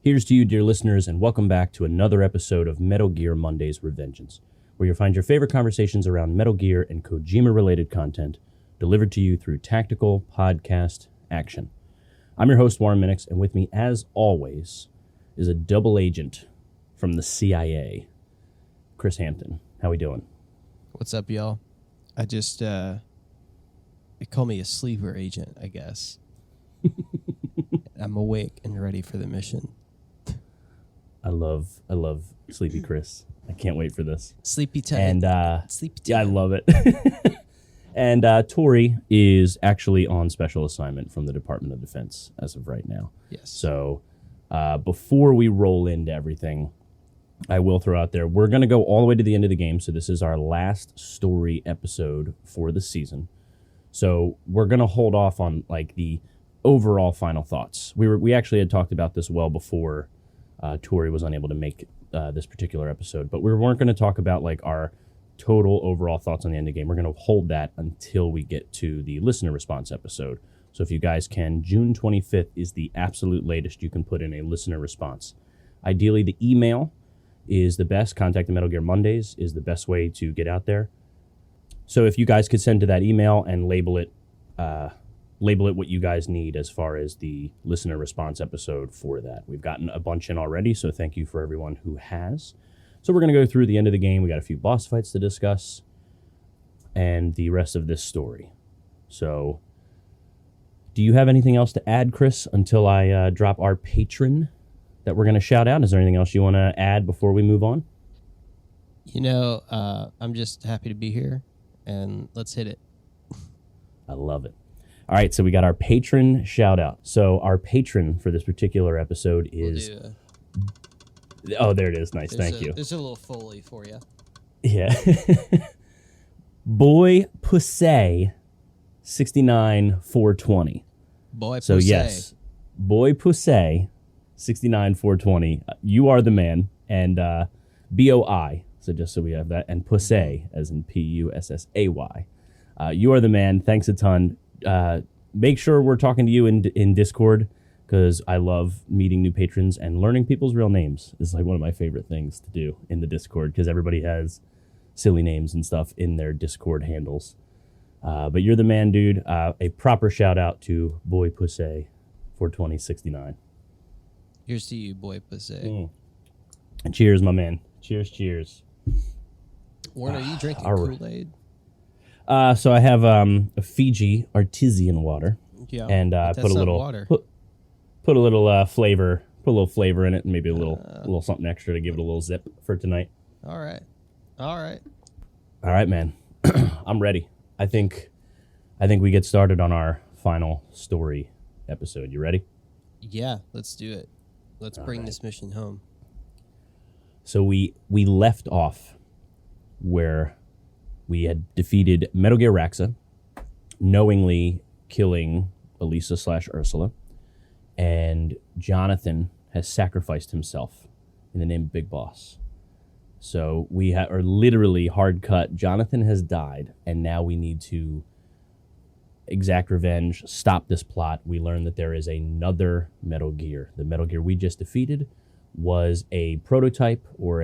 Here's to you, dear listeners, and welcome back to another episode of Metal Gear Monday's Revengeance, where you'll find your favorite conversations around Metal Gear and Kojima-related content delivered to you through tactical podcast action. I'm your host, Warren Minix, and with me, as always, is a double agent from the CIA, Chris Hampton. How we doing? What's up, y'all? I just, they call me a sleeper agent, I guess. I'm awake and ready for the mission. I love Sleepy Chris. I can't wait for this. Sleepy time. And Sleepy time. yeah, I love it. And Tori is actually on special assignment from the Department of Defense as of right now. Yes. So before we roll into everything, I will throw out there, we're going to go all the way to the end of the game. So this is our last story episode for the season. So we're going to hold off on like the overall final thoughts. We actually had talked about this well before Tori was unable to make this particular episode, but we weren't going to talk about like our total overall thoughts on the end of the game. We're going to hold that until we get to the listener response episode. So if you guys can, June 25th is the absolute latest you can put in a listener response. Ideally, the email is the best. Contact the Metal Gear Mondays is the best way to get out there. So if you guys could send to that email and label it what you guys need as far as the listener response episode for that. We've gotten a bunch in already, so thank you for everyone who has. So we're going to go through the end of the game. We got a few boss fights to discuss and the rest of this story. So do you have anything else to add, Chris, until I drop our patron that we're going to shout out? Is there anything else you want to add before we move on? You know, I'm just happy to be here, and let's hit it. I love it. All right, so we got our patron shout out. So our patron for this particular episode is... Oh, there it is. Nice. Thank you. There's a little Foley for you. Yeah. Boy Pussy 69420. Boy Pussy. So yes, Boy Pussy 69420. You are the man. And BOI. So just so we have that. And Pussy, as in Pussay. You are the man. Thanks a ton. Make sure we're talking to you in Discord, because I love meeting new patrons, and learning people's real names is like one of my favorite things to do in the Discord, because everybody has silly names and stuff in their Discord handles. But you're the man, dude. A proper shout out to Boy Pussy 42069. Here's to you, Boy Pussy. And cheers, my man. Cheers. Warren, are you drinking Kool-Aid? So I have a Fiji artesian water. Yeah, and put a little water. Put a little flavor. Put a little flavor in it, and maybe a little something extra to give it a little zip for tonight. All right, man. I'm ready. I think we get started on our final story episode. You ready? Yeah, let's do it. Let's bring this mission home. So we left off where we had defeated Metal Gear Raxa, knowingly killing Elisa/Ursula, and Jonathan has sacrificed himself in the name of Big Boss. So we are literally hard cut. Jonathan has died, and now we need to exact revenge, stop this plot. We learn that there is another Metal Gear. The Metal Gear we just defeated was a prototype, or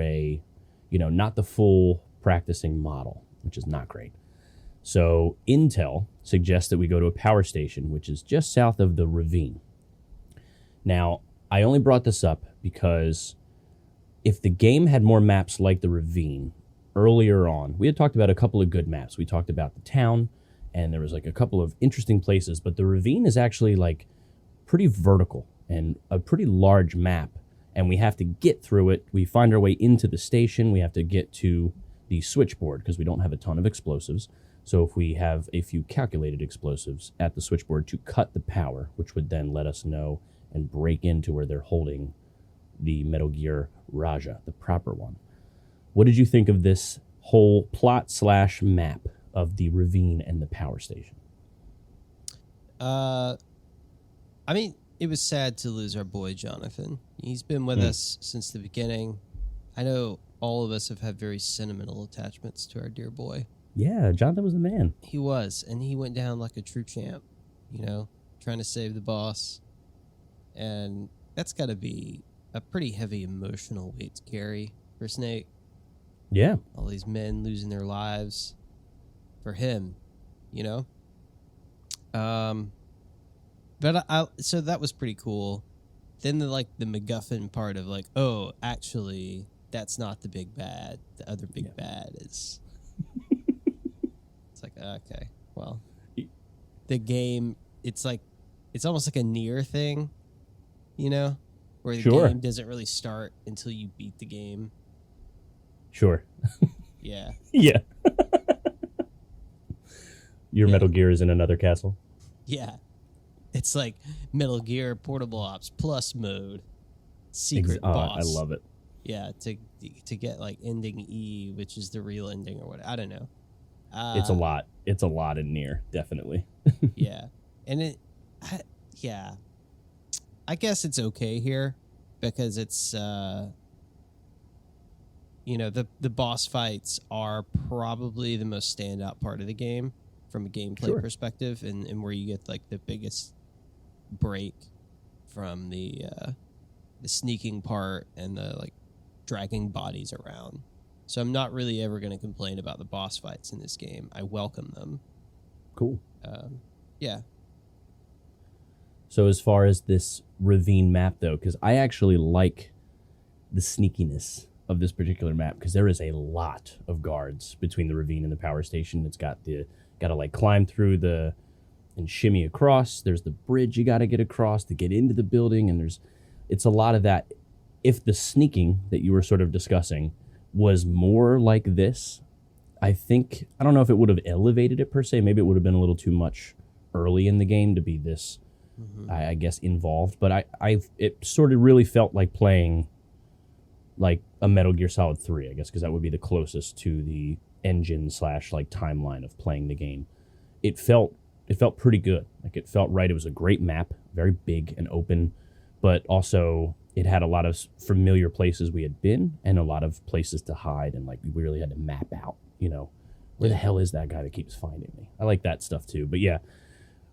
not the full practicing model, which is not great. So Intel suggests that we go to a power station, which is just south of the ravine. Now, I only brought this up because if the game had more maps like the ravine earlier on, we had talked about a couple of good maps. We talked about the town, and there was like a couple of interesting places, but the ravine is actually like pretty vertical and a pretty large map, and we have to get through it. We find our way into the station. We have to get to the switchboard because we don't have a ton of explosives. So if we have a few calculated explosives at the switchboard to cut the power, which would then let us know and break into where they're holding the Metal Gear Raja, the proper one. What did you think of this whole plot/map of the ravine and the power station? I mean, it was sad to lose our boy Jonathan. He's been with us since the beginning. I know all of us have had very sentimental attachments to our dear boy. Yeah, Jonathan was the man. He was, and he went down like a true champ, trying to save the boss. And that's got to be a pretty heavy emotional weight to carry for Snake. Yeah. All these men losing their lives for him, you know? But so that was pretty cool. Then the MacGuffin part of like, oh, actually, that's not the big bad. The other big bad is. It's like, okay, well, the game. It's almost like a near thing, you know, where the game doesn't really start until you beat the game. Sure. Yeah. Yeah. Your Metal Gear is in another castle. Yeah. It's like Metal Gear Portable Ops Plus mode. Secret boss. I love it. Yeah, to get like ending E, which is the real ending or what. I don't know. It's a lot. It's a lot in Nier, definitely. Yeah. And I guess it's okay here because it's the boss fights are probably the most standout part of the game from a gameplay perspective, and where you get like the biggest break from the sneaking part and the like dragging bodies around. So I'm not really ever going to complain about the boss fights in this game. I welcome them. Cool. Yeah. So as far as this ravine map, though, because I actually like the sneakiness of this particular map, because there is a lot of guards between the ravine and the power station. It's got to like climb through and shimmy across. There's the bridge you got to get across to get into the building, and it's a lot of that. If the sneaking that you were sort of discussing was more like this, I don't know if it would have elevated it per se. Maybe it would have been a little too much early in the game to be this, I guess, involved. But it sort of really felt like playing like a Metal Gear Solid 3, I guess, because that would be the closest to the engine / like timeline of playing the game. It felt pretty good. Like, it felt right. It was a great map, very big and open, but also it had a lot of familiar places we had been and a lot of places to hide, and like we really had to map out, where the hell is that guy that keeps finding me? I like that stuff too. But yeah,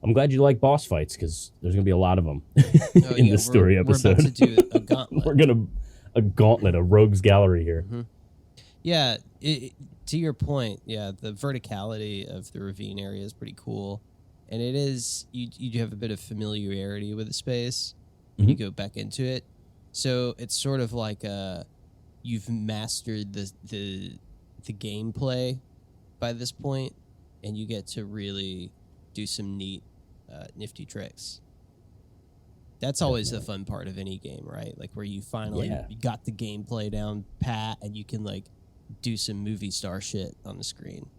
I'm glad you like boss fights, because there's gonna be a lot of them in this story episode. We're about to do a gauntlet. We're a gauntlet, a rogues gallery here. Mm-hmm. Yeah, to your point, yeah, the verticality of the ravine area is pretty cool, and it is you do have a bit of familiarity with the space when you go back into it. So it's sort of like you've mastered the gameplay by this point, and you get to really do some neat, nifty tricks. That's always the fun part of any game, right? Like where you finally you got the gameplay down pat, and you can like do some movie star shit on the screen.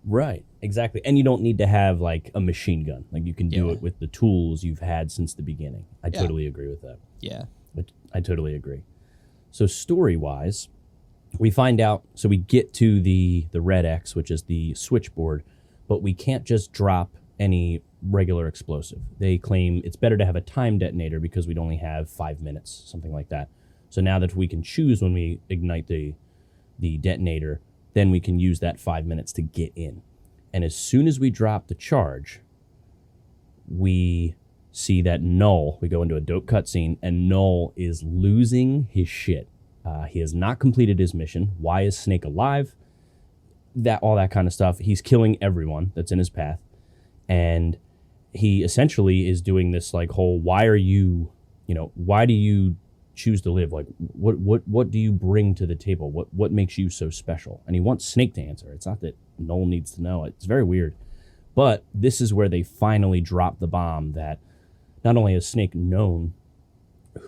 Right, exactly. And you don't need to have like a machine gun. Like you can do it with the tools you've had since the beginning. I totally agree with that. Yeah. I totally agree. So story-wise, we find out, so we get to the Red X, which is the switchboard, but we can't just drop any regular explosive. They claim it's better to have a time detonator because we'd only have 5 minutes, something like that. So now that we can choose when we ignite the detonator, then we can use that 5 minutes to get in. And as soon as we drop the charge, we see that Null, we go into a dope cutscene, and Null is losing his shit. He has not completed his mission. Why is Snake alive? All that kind of stuff. He's killing everyone that's in his path. And he essentially is doing this like whole, why do you choose to live? Like, what do you bring to the table? What makes you so special? And he wants Snake to answer. It's not that Null needs to know. It's very weird. But this is where they finally drop the bomb that not only has Snake known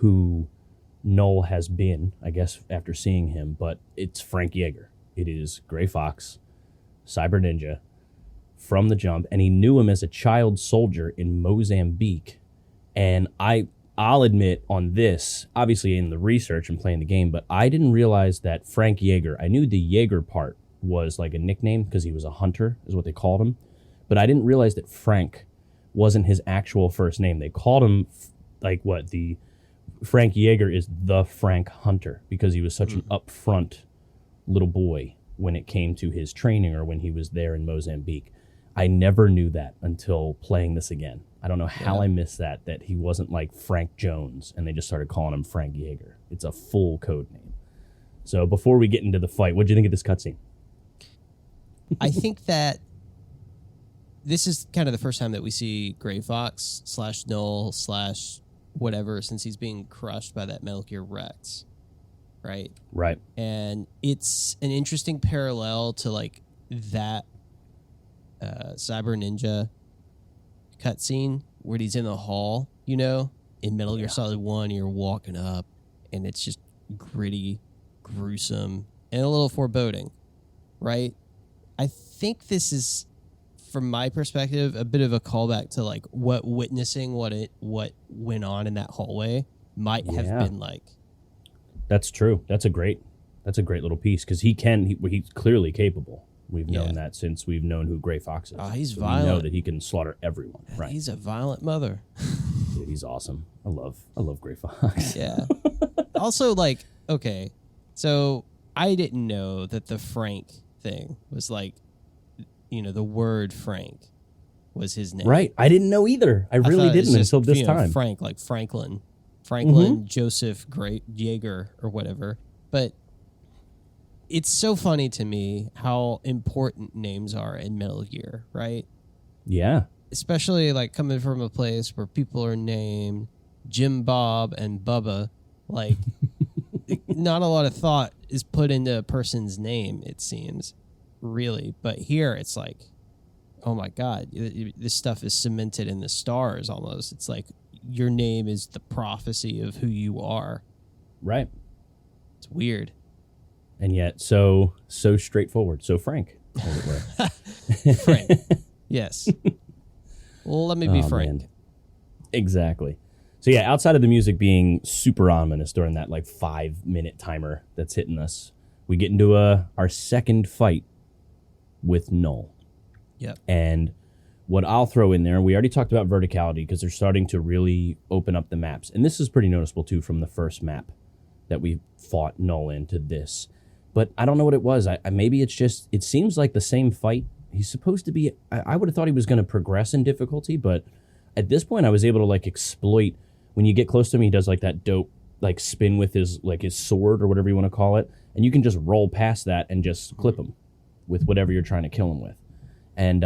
who Null has been, I guess, after seeing him, but it's Frank Yeager. It is Gray Fox, Cyber Ninja, from the jump, and he knew him as a child soldier in Mozambique. And I'll admit on this, obviously in the research and playing the game, but I didn't realize that Frank Yeager, I knew the Yeager part was like a nickname because he was a hunter, is what they called him. But I didn't realize that Frank wasn't his actual first name. They called him Frank Yeager is the Frank Hunter because he was such an upfront little boy when it came to his training or when he was there in Mozambique. I never knew that until playing this again. I don't know how I missed that he wasn't like Frank Jones and they just started calling him Frank Yeager. It's a full code name. So before we get into the fight, what do you think of this cutscene? I think that this is kind of the first time that we see Gray Fox / Null / whatever since he's being crushed by that Metal Gear Rex, right? Right. And it's an interesting parallel to like that Cyber Ninja cutscene where he's in the hall, you know, in Metal Gear Solid 1, you're walking up and it's just gritty, gruesome, and a little foreboding, right? I think this is, from my perspective, a bit of a callback to like what witnessing what went on in that hallway might have been like. That's true. That's a great little piece because he's clearly capable. We've known that since we've known who Gray Fox is. Oh, he's so violent. We know that he can slaughter everyone. Right. He's a violent mother. Dude, he's awesome. I love Gray Fox. Yeah. Also, like, okay, so I didn't know that the Frank thing was like, you know, the word Frank was his name. Right. I didn't know either. I really didn't until this time. Frank, like Franklin, Joseph Yeager or whatever. But it's so funny to me how important names are in Metal Gear, right? Yeah. Especially like coming from a place where people are named Jim Bob and Bubba. Like, not a lot of thought is put into a person's name, it seems, really. But here it's like, oh my God, this stuff is cemented in the stars almost. It's like your name is the prophecy of who you are. Right. It's weird. And yet so straightforward. So frank, as it were. Frank. Yes. Well, let me be frank. Man. Exactly. So yeah, outside of the music being super ominous during that like 5-minute timer that's hitting us, we get into our second fight with Null. Yep. And what I'll throw in there, we already talked about verticality because they're starting to really open up the maps. And this is pretty noticeable too from the first map that we fought Null into this. But I don't know what it was. Maybe it's just, it seems like the same fight. He's supposed to be, I would have thought he was going to progress in difficulty, but at this point I was able to like exploit, when you get close to him, he does like that dope like spin with his sword or whatever you want to call it. And you can just roll past that and just clip him with whatever you're trying to kill him with. And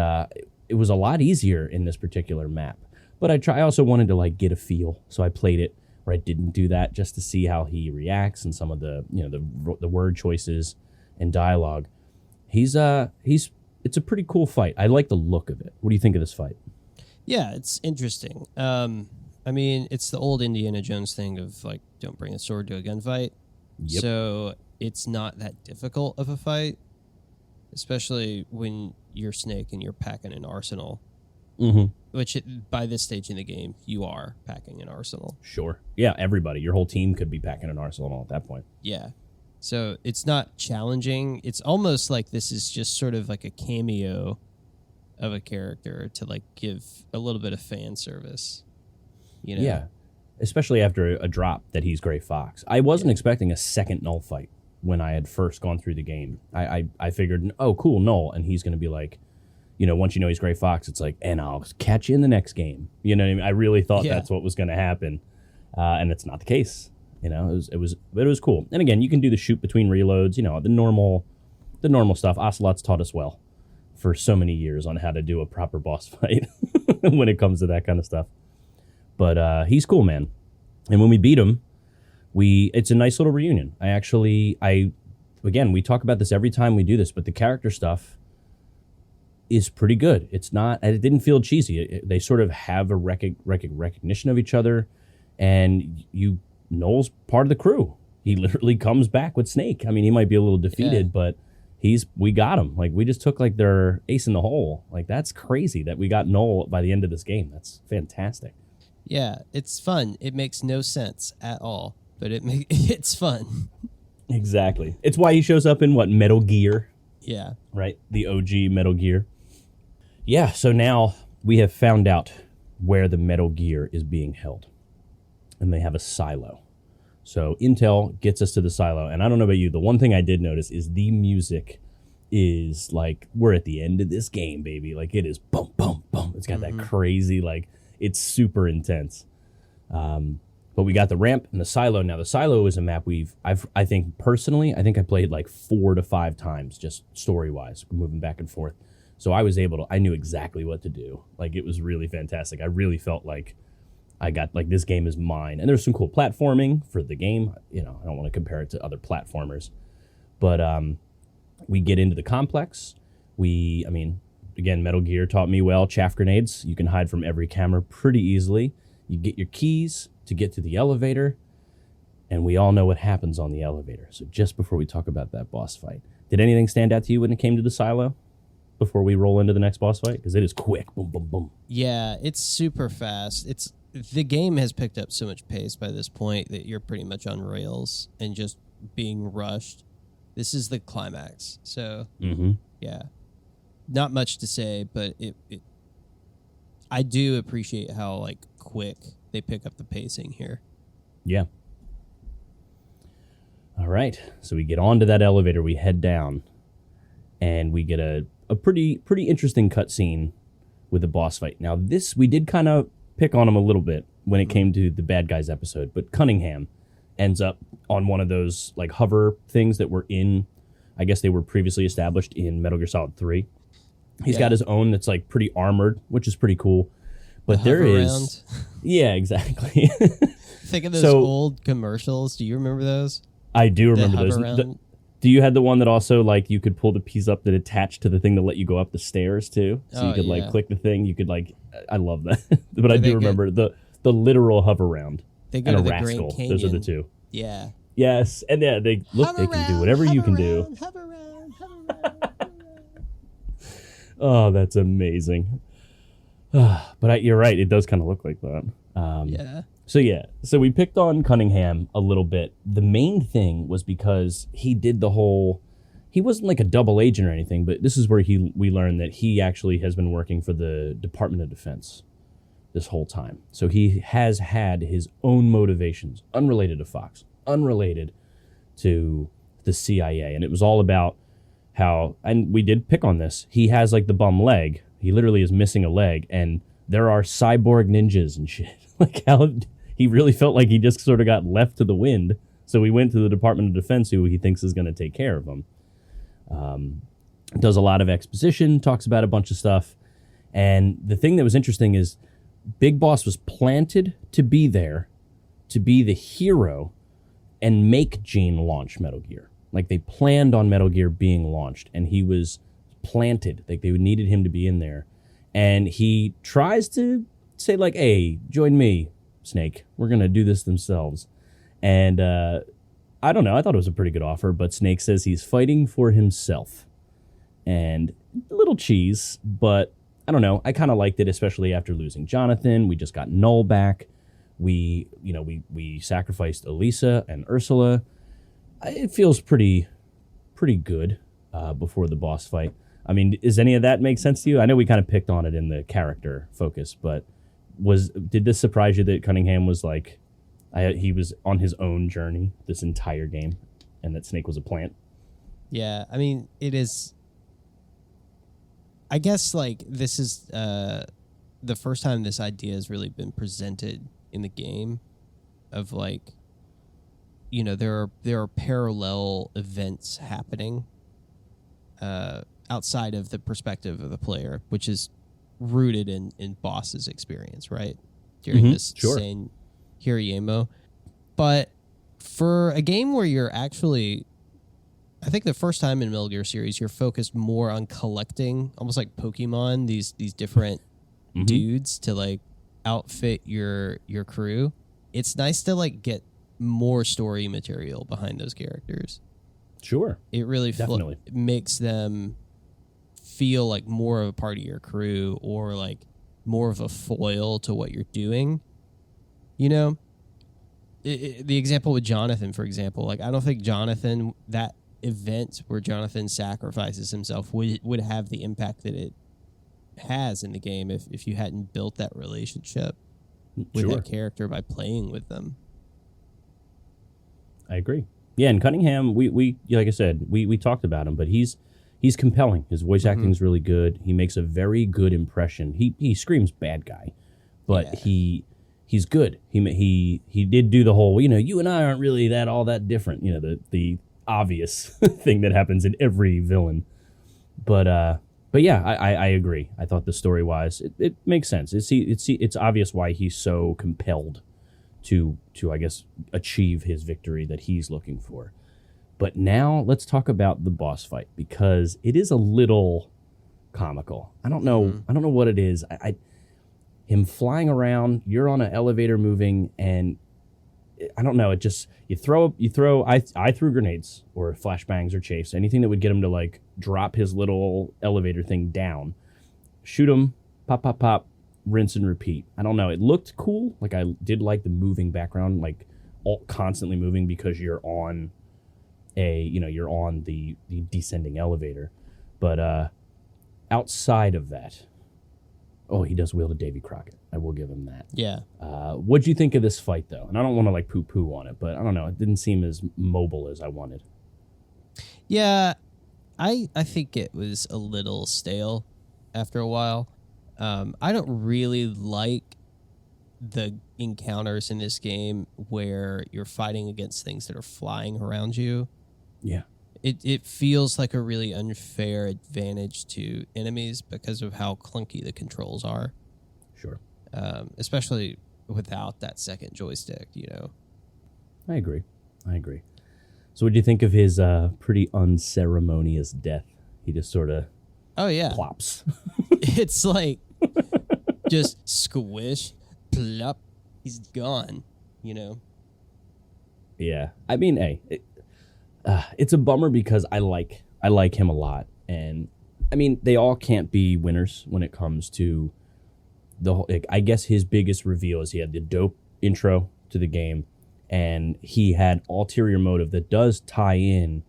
it was a lot easier in this particular map. But I also wanted to like get a feel. So I played it where I didn't do that just to see how he reacts and some of the, you know, the word choices and dialogue. It's a pretty cool fight. I like the look of it. What do you think of this fight? Yeah, it's interesting. I mean, it's the old Indiana Jones thing of like, don't bring a sword to a gunfight. Yep. So it's not that difficult of a fight, especially when you're Snake and you're packing an arsenal. Mm-hmm. Which by this stage in the game, you are packing an arsenal. Sure. Yeah, everybody. Your whole team could be packing an arsenal at that point. Yeah. So it's not challenging. It's almost like this is just sort of like a cameo of a character to like give a little bit of fan service. You know? Yeah. Especially after a drop that he's Gray Fox. I wasn't expecting a second Null fight when I had first gone through the game. I figured, oh, cool, Null. And he's going to be like, you know, once you know he's Gray Fox, it's like, and I'll catch you in the next game. You know what I mean? I really thought that's what was going to happen. And it's not the case. You know, it was cool. And again, you can do the shoot between reloads, you know, the normal stuff. Ocelot's taught us well for so many years on how to do a proper boss fight when it comes to that kind of stuff. But he's cool, man. And when we beat him, it's a nice little reunion. Again, we talk about this every time we do this, but the character stuff is pretty good. It didn't feel cheesy. They sort of have a recognition of each other, and Noel's part of the crew. He literally comes back with Snake. I mean, he might be a little defeated, but we got him. Like, we just took like their ace in the hole. Like, that's crazy that we got Noel by the end of this game. That's fantastic. Yeah, it's fun. It makes no sense at all, but it's fun. Exactly. It's why he shows up in Metal Gear. Yeah. Right? The OG Metal Gear. Yeah, so now we have found out where the Metal Gear is being held. And they have a silo. So Intel gets us to the silo. And I don't know about you, the one thing I did notice is the music is like, we're at the end of this game, baby. Like, it is boom, boom, boom. It's got that crazy, like, It's super intense. But we got the ramp and the silo. Now the silo is a map I think personally, I played like 4 to 5 times just story wise, moving back and forth. So I knew exactly what to do. Like it was really fantastic. I really felt like I got like this game is mine. And there's some cool platforming for the game. You know, I don't want to compare it to other platformers. But we get into the complex. Again, Metal Gear taught me well. Chaff grenades. You can hide from every camera pretty easily. You get your keys to get to the elevator. And we all know what happens on the elevator. So just before we talk about that boss fight, did anything stand out to you when it came to the silo? Before we roll into the next boss fight? Because it is quick. Boom, boom, boom. Yeah, it's super fast. The game has picked up so much pace by this point that you're pretty much on rails and just being rushed. This is the climax. So, yeah. Not much to say, but I do appreciate how like quick they pick up the pacing here. Yeah. All right. So we get onto that elevator, we head down, and we get a pretty interesting cutscene with the boss fight. Now this, we did kind of pick on him a little bit when it came to the bad guys episode, but Cunningham ends up on one of those like hover things that were in, I guess they were previously established in Metal Gear Solid 3. He's got his own that's like pretty armored, which is pretty cool. But there is... Yeah, exactly. Think of those old commercials. Do you remember those? I do remember those. Do you have the one that also like you could pull the piece up that attached to the thing to let you go up the stairs too? So you could like click the thing. You could like... I love that. But I do remember the literal hover round. They go and to a the rascal. Grand Canyon. Those are the two. Yeah. Yes. And yeah, they can do whatever you can do. Hover around. Oh, that's amazing. But you're right. It does kind of look like that. Yeah. So we picked on Cunningham a little bit. The main thing was because he did the whole... He wasn't like a double agent or anything, but this is where we learned that he actually has been working for the Department of Defense this whole time. So he has had his own motivations, unrelated to Fox, unrelated to the CIA. And it was all about how, and we did pick on this, he has like the bum leg. He literally is missing a leg, and there are cyborg ninjas and shit. Like how he really felt like he just sort of got left to the wind. So he went to the Department of Defense, who he thinks is going to take care of him. Does a lot of exposition, talks about a bunch of stuff. And the thing that was interesting is Big Boss was planted to be there, to be the hero, and make Gene launch Metal Gear. Like they planned on Metal Gear being launched, and he was planted. Like they needed him to be in there. And he tries to say like, hey, join me, Snake. We're going to do this themselves. And I don't know. I thought it was a pretty good offer, but Snake says he's fighting for himself. And a little cheese, but I don't know. I kind of liked it, especially after losing Jonathan. We just got Null back. We sacrificed Elisa and Ursula. It feels pretty good before the boss fight. I mean, does any of that make sense to you? I know we kind of picked on it in the character focus, but did this surprise you that Cunningham was like, he was on his own journey this entire game, and that Snake was a plant? Yeah, I mean, it is. I guess like this is the first time this idea has really been presented in the game, of like, you know, there are parallel events happening outside of the perspective of the player, which is rooted in Boss's experience, right? During this insane Hirayama. But for a game where you're actually, I think the first time in Metal Gear series, you're focused more on collecting, almost like Pokemon, these different dudes to like outfit your crew. It's nice to like get more story material behind those characters. Sure. It really definitely makes them feel like more of a part of your crew, or like more of a foil to what you're doing. You know, the example with Jonathan, for example, like I don't think Jonathan, that event where Jonathan sacrifices himself would have the impact that it has in the game if you hadn't built that relationship with that character by playing with them. I agree. Yeah, and Cunningham, we like I said, we talked about him, but he's compelling. His voice acting is really good. He makes a very good impression. He screams bad guy, but he's good. He did do the whole, you and I aren't really all that different. The obvious thing that happens in every villain. But yeah, I agree. I thought the story wise, it makes sense. It's obvious why he's so compelled to I guess achieve his victory that he's looking for. But now let's talk about the boss fight, because it is a little comical. I don't know. I don't know what it is. Him flying around, you're on an elevator moving, and I don't know. It just, you throw. I threw grenades or flashbangs or chafes, anything that would get him to like drop his little elevator thing down, shoot him, pop, pop, pop, rinse and repeat. I don't know. It looked cool. Like I did like the moving background, like all constantly moving because you're on you're on the descending elevator. But outside of that, oh, he does wield a Davy Crockett. I will give him that. Yeah. What'd you think of this fight, though? And I don't want to like poo-poo on it, but I don't know. It didn't seem as mobile as I wanted. Yeah, I think it was a little stale after a while. I don't really like the encounters in this game where you're fighting against things that are flying around you. Yeah. It feels like a really unfair advantage to enemies because of how clunky the controls are. Sure. Especially without that second joystick, I agree. So what do you think of his pretty unceremonious death? He just sort of plops. It's like just squish, plop, he's gone, Yeah. I mean, hey, it's a bummer because I like him a lot. And I mean, they all can't be winners when it comes to the whole, I guess his biggest reveal is he had the dope intro to the game, and he had ulterior motive that does tie in.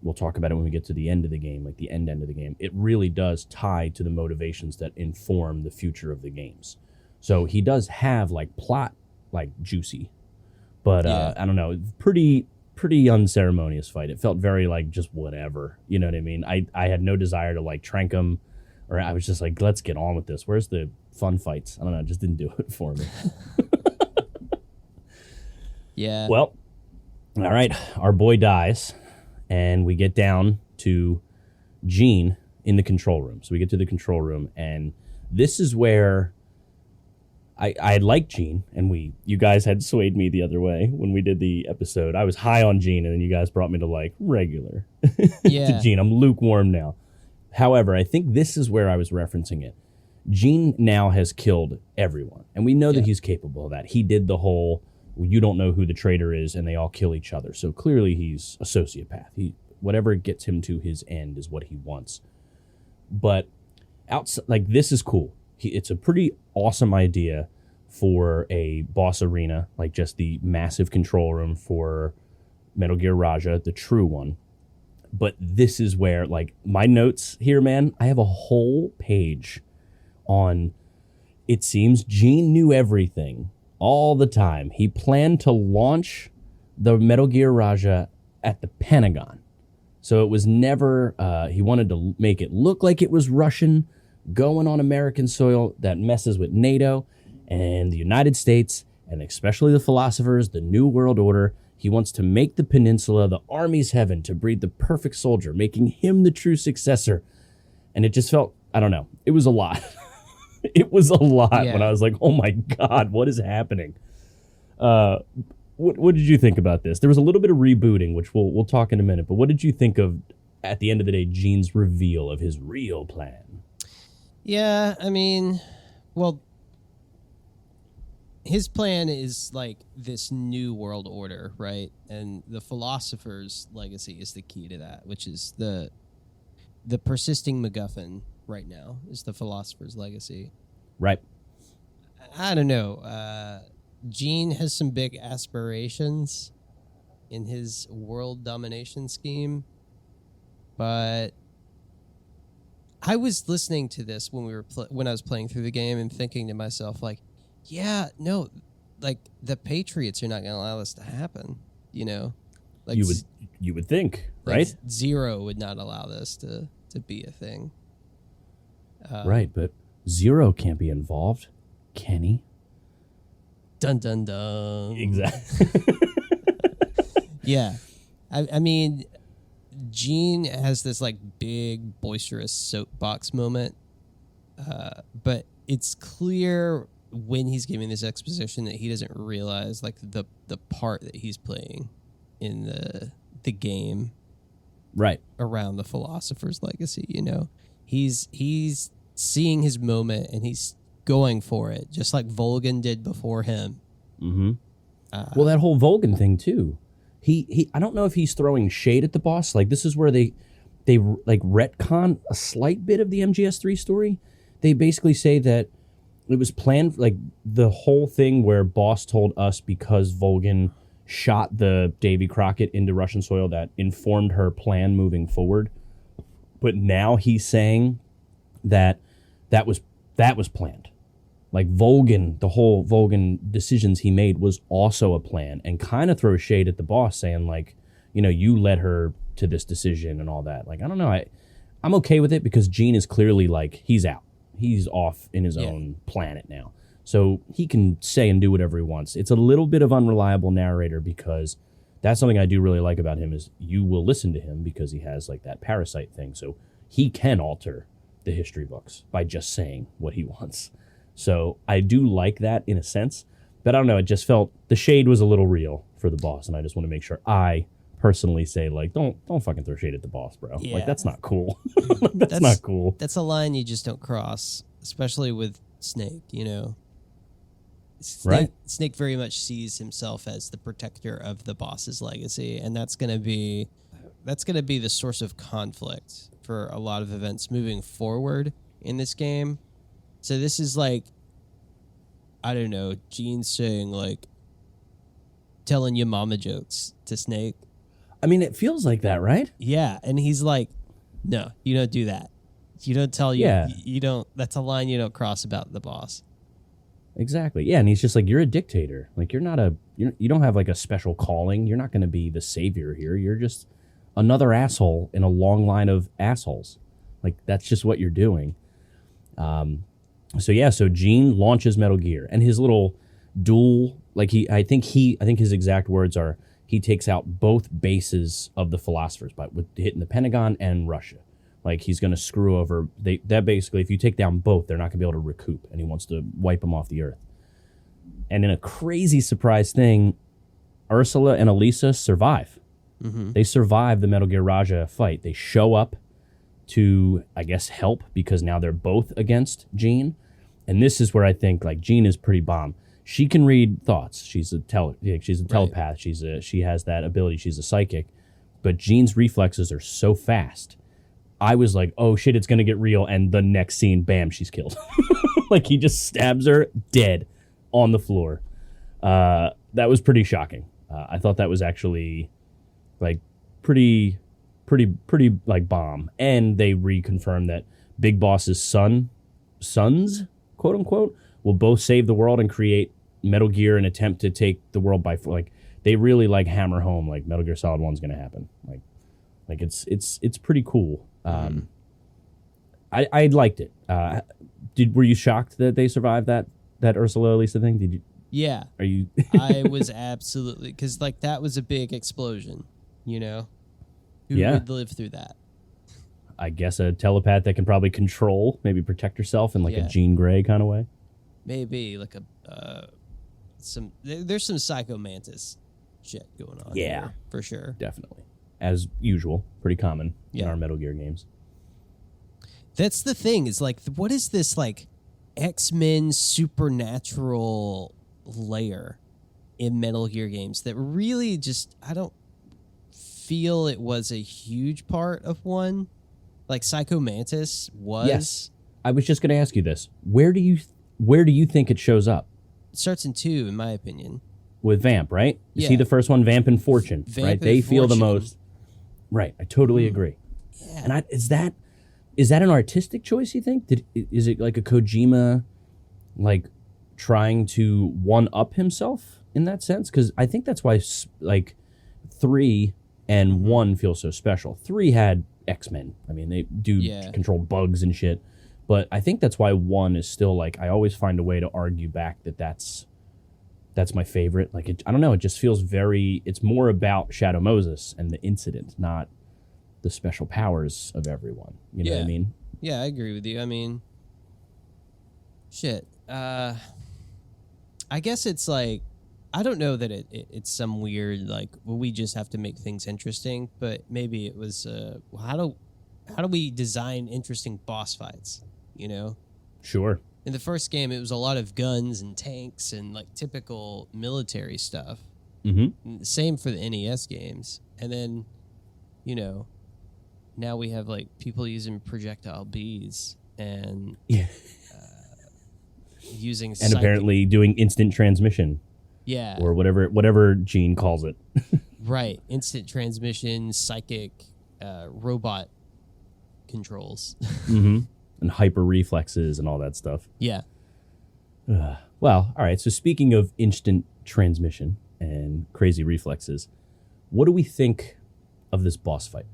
We'll talk about it when we get to the end of the game, like the end of the game. It really does tie to the motivations that inform the future of the games. So he does have like plot, like juicy, but I don't know, pretty unceremonious fight. It felt very like just whatever, you know what I mean? I had no desire to like trank him, or I was just like, let's get on with this. Where's the fun fights? I don't know, it just didn't do it for me. Yeah. Well, all right, our boy dies, and we get down to Gene in the control room. So we get to the control room, and this is where I like Gene, and you guys had swayed me the other way when we did the episode. I was high on Gene, and then you guys brought me to like regular to Gene. I'm lukewarm now. However, I think this is where I was referencing it. Gene now has killed everyone, and we know that he's capable of that. He did the whole, you don't know who the traitor is, and they all kill each other. So clearly he's a sociopath. Whatever gets him to his end is what he wants. But outside, like, this is cool. It's a pretty awesome idea for a boss arena, like just the massive control room for Metal Gear Raja, the true one. But this is where, like, my notes here, man, I have a whole page on, it seems Gene knew everything all the time. He planned to launch the Metal Gear Raja at the Pentagon. So it was never, he wanted to make it look like it was Russian, going on American soil. That messes with NATO and the United States, and especially the philosophers, the New World Order. He wants to make the peninsula the Army's heaven, to breed the perfect soldier, making him the true successor. And it just felt, I don't know, it was a lot. It was a lot when I was like, oh my God, what is happening? What did you think about this? There was a little bit of rebooting, which we'll talk in a minute, but what did you think of, at the end of the day, Gene's reveal of his real plan? Yeah, I mean, well, his plan is like this new world order, right? And the philosopher's legacy is the key to that, which is the persisting MacGuffin right now is the philosopher's legacy. Right. I don't know. Gene has some big aspirations in his world domination scheme, but I was listening to this when when I was playing through the game and thinking to myself, like, yeah, no, like the Patriots are not going to allow this to happen. Like you would think, right? Like Zero would not allow this to be a thing. Right, but Zero can't be involved, can he? Dun dun dun. Exactly. Yeah. I mean, Gene has this like big boisterous soapbox moment, but it's clear when he's giving this exposition that he doesn't realize like the part that he's playing in the game Right. around the philosopher's legacy. You know, he's seeing his moment and he's going for it, just like Volgan did before him. Mm-hmm. Well, that whole Volgan thing too. He I don't know if he's throwing shade at the boss. Like this is where they like retcon a slight bit of the MGS3 story. They basically say that it was planned, like the whole thing where Boss told us because Volgan shot the Davy Crockett into Russian soil that informed her plan moving forward. But now he's saying that was planned. Like Volgan, the whole Volgan decisions he made was also a plan, and kind of throw shade at the boss saying like, you know, you led her to this decision and all that. Like, I don't know. I'm okay with it because Gene is clearly like, he's out. He's off in his own planet now. So he can say and do whatever he wants. It's a little bit of unreliable narrator because that's something I do really like about him is you will listen to him because he has like that parasite thing. So he can alter the history books by just saying what he wants. So I do like that in a sense. But I don't know. It just felt the shade was a little real for the boss. And I just want to make sure I personally say like, don't fucking throw shade at the boss, bro. Yeah. Like that's not cool. that's not cool. That's a line you just don't cross, especially with Snake, you know. Right. Snake very much sees himself as the protector of the boss's legacy, and that's gonna be the source of conflict for a lot of events moving forward in this game. So this is like, I don't know, Gene saying like telling your mama jokes to Snake. I mean, it feels like that, right? Yeah, and he's like, no, you don't do that. You don't tell you don't. That's a line you don't cross about the boss. Exactly. Yeah, and he's just like, you're a dictator. Like you don't have like a special calling. You're not going to be the savior here. You're just another asshole in a long line of assholes. Like that's just what you're doing. So Gene launches Metal Gear, and his little duel, like I think his exact words are, he takes out both bases of the philosophers by with hitting the Pentagon and Russia. Like he's going to screw over that basically, if you take down both, they're not going to be able to recoup, and he wants to wipe them off the earth. And in a crazy surprise thing, Ursula and Elisa survive. Mm-hmm. They survive the Metal Gear Raja fight. They show up to, I guess, help because now they're both against Gene. And this is where I think like Gene is pretty bomb. She can read thoughts. She's a telepath. Right. She has that ability. She's a psychic. But Gene's reflexes are so fast. I was like, oh shit, it's gonna get real. And the next scene, bam, she's killed. Like he just stabs her dead on the floor. That was pretty shocking. I thought that was actually like pretty like bomb. And they reconfirmed that Big Boss's sons, quote unquote, will both save the world and create Metal Gear and attempt to take the world by like they really like hammer home like Metal Gear Solid 1's gonna happen. Like it's pretty cool. I liked it. Were you shocked that they survived that Ursula Elisa thing? Did you? Yeah. Are you? I was absolutely, because like that was a big explosion. You know, who would live through that? I guess a telepath that can probably control, maybe protect herself in like a Jean Grey kind of way. Maybe like there's some Psycho Mantis shit going on. Yeah, here, for sure, definitely. As usual, pretty common in our Metal Gear games. That's the thing. Is like, what is this like X-Men supernatural layer in Metal Gear games that really just I don't feel it was a huge part of one. Like Psycho Mantis was. Yes, I was just going to ask you this. Where do you think it shows up? It starts in 2, in my opinion. With Vamp, right? You see the first one, Vamp and Fortune, right? They feel the most. Right, I totally agree. Yeah. And is that an artistic choice, you think? Is it like a Kojima, like, trying to one-up himself in that sense? Because I think that's why, like, 3 and 1 feel so special. 3 had X-Men. I mean, they do control bugs and shit. But I think that's why 1 is still, like, I always find a way to argue back that that's That's my favorite. Like, I don't know. It just feels it's more about Shadow Moses and the incident, not the special powers of everyone. You know what I mean? Yeah, I agree with you. I mean, shit. I guess it's like, I don't know that it's some weird, like, well, we just have to make things interesting, but maybe it was, how do we design interesting boss fights, you know? Sure. In the first game, it was a lot of guns and tanks and, like, typical military stuff. Mm-hmm. Same for the NES games. And then, you know, now we have, like, people using projectile bees and using and psychic... apparently doing instant transmission. Yeah. Or whatever Gene calls it. Right. Instant transmission, psychic, robot controls. Mm-hmm. And hyper reflexes and all that stuff. Yeah. Well, all right. So speaking of instant transmission and crazy reflexes, what do we think of this boss fight?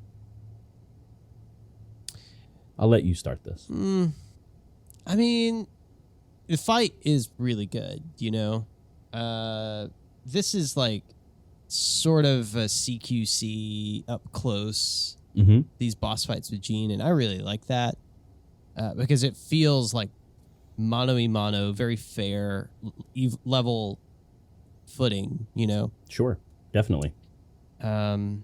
I'll let you start this. I mean, the fight is really good, you know? This is like sort of a CQC up close, these boss fights with Gene, and I really like that because it feels like mano-a-mano, very fair, level footing, you know? Sure, definitely. But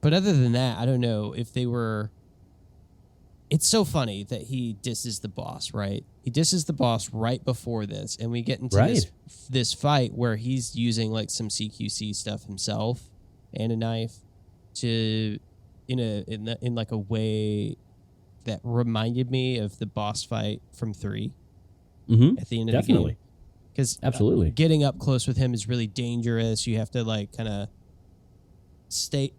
other than that, I don't know if they were... It's so funny that he disses the boss, right? He disses the boss right before this, and we get into this fight where he's using like some CQC stuff himself and a knife to in like a way that reminded me of the boss fight from 3 at the end of the game. Because absolutely, getting up close with him is really dangerous. You have to like kind of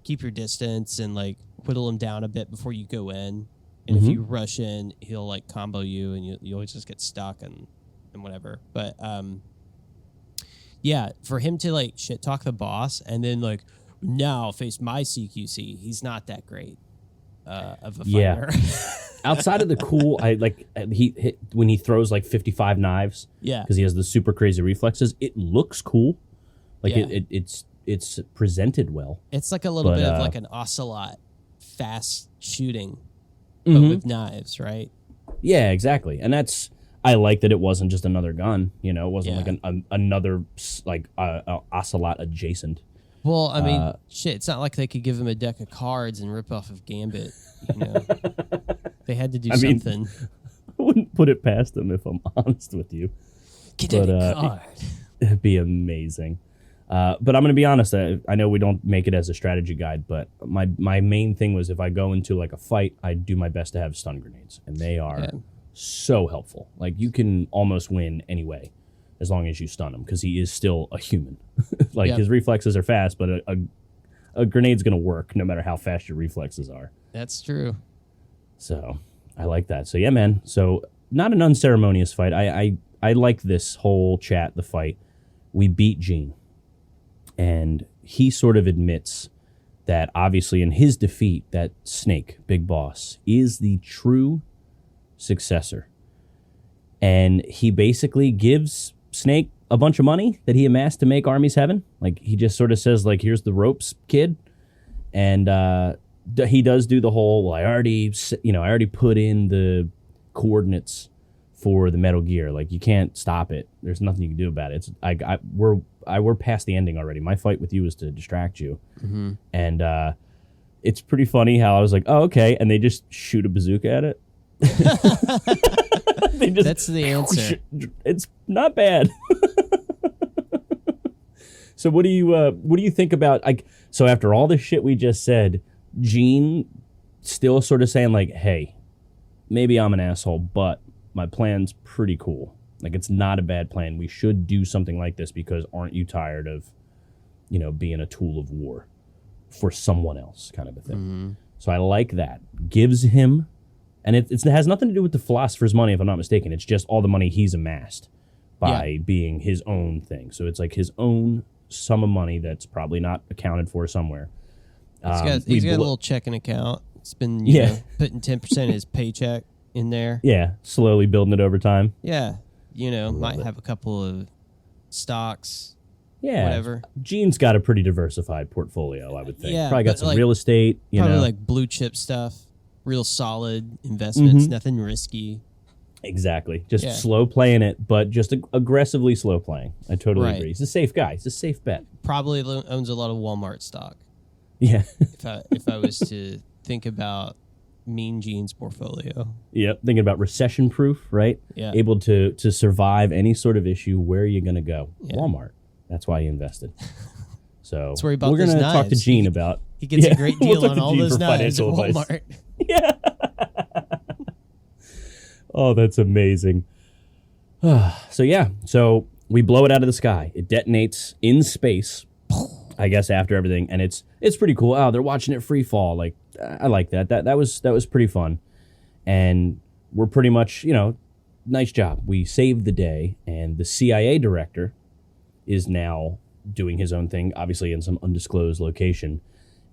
keep your distance and like whittle him down a bit before you go in. And if you rush in, he'll like combo you, and you always just get stuck and whatever. But yeah, for him to like shit talk the boss and then like now face my CQC, he's not that great of a fighter. Outside of the cool, when he throws like 55 knives. Yeah, because he has the super crazy reflexes. It looks cool. Like it's presented well. It's like a little bit of like an ocelot fast shooting. But with knives, right? Yeah, exactly. And I like that it wasn't just another gun. You know, it wasn't like another like ocelot adjacent. Well, I mean, shit, it's not like they could give him a deck of cards and rip off of Gambit. You know, they had to do something. I wouldn't put it past them if I'm honest with you. Get a card. It'd be amazing. But I'm going to be honest. I know we don't make it as a strategy guide, but my main thing was if I go into like a fight, I do my best to have stun grenades, and they are so helpful. Like you can almost win anyway, as long as you stun him, because he is still a human. Like his reflexes are fast, but a grenade's going to work no matter how fast your reflexes are. That's true. So I like that. So yeah, man. So not an unceremonious fight. I like this whole chat. The fight, we beat Gene. And he sort of admits that obviously in his defeat, that Snake, Big Boss, is the true successor. And he basically gives Snake a bunch of money that he amassed to make Armies Heaven. Like he just sort of says, like, here's the ropes, kid. And he does do the whole, well, I already put in the coordinates for the Metal Gear. Like you can't stop it. There's nothing you can do about it. We're past the ending already. My fight with you is to distract you. And it's pretty funny how I was like, oh, okay. And they just shoot a bazooka at it. That's the answer. It's not bad. So what do you think about, like, so after all the shit we just said, Gene still sort of saying like, hey, maybe I'm an asshole, but my plan's pretty cool. Like, it's not a bad plan. We should do something like this because aren't you tired of, being a tool of war for someone else kind of a thing. So I like that. Gives him, and it has nothing to do with the philosopher's money, if I'm not mistaken. It's just all the money he's amassed by being his own thing. So it's like his own sum of money that's probably not accounted for somewhere. He's got a little checking account. It's been putting 10% of his paycheck in there. Yeah, slowly building it over time. Yeah. Might have a couple of stocks, Yeah, whatever. Gene's got a pretty diversified portfolio, I would think. Yeah, Probably got but, some like, real estate, you probably know. like blue chip stuff, real solid investments, nothing risky. Exactly. Just Yeah. slow playing it, but just aggressively slow playing. I totally Right. agree. He's a safe guy. He's a safe bet. Probably owns a lot of Walmart stock. Yeah. If I was to think about Mean Gene's portfolio. Yep. Thinking about recession proof, right? Yeah. Able to survive any sort of issue. Where are you going to go? Yeah. Walmart. That's why he invested. So That's where he bought we're those going to talk to knives. Gene about. He gets Yeah, a great we'll deal talk on to all Gene those for knives at financial advice. Walmart. Yeah. Oh, that's amazing. So we blow it out of the sky. It detonates in space, I guess, after everything, and it's pretty cool. Oh, they're watching it free fall. Like, I like that. That was pretty fun, and we're pretty much, nice job. We saved the day, and the CIA director is now doing his own thing, obviously in some undisclosed location,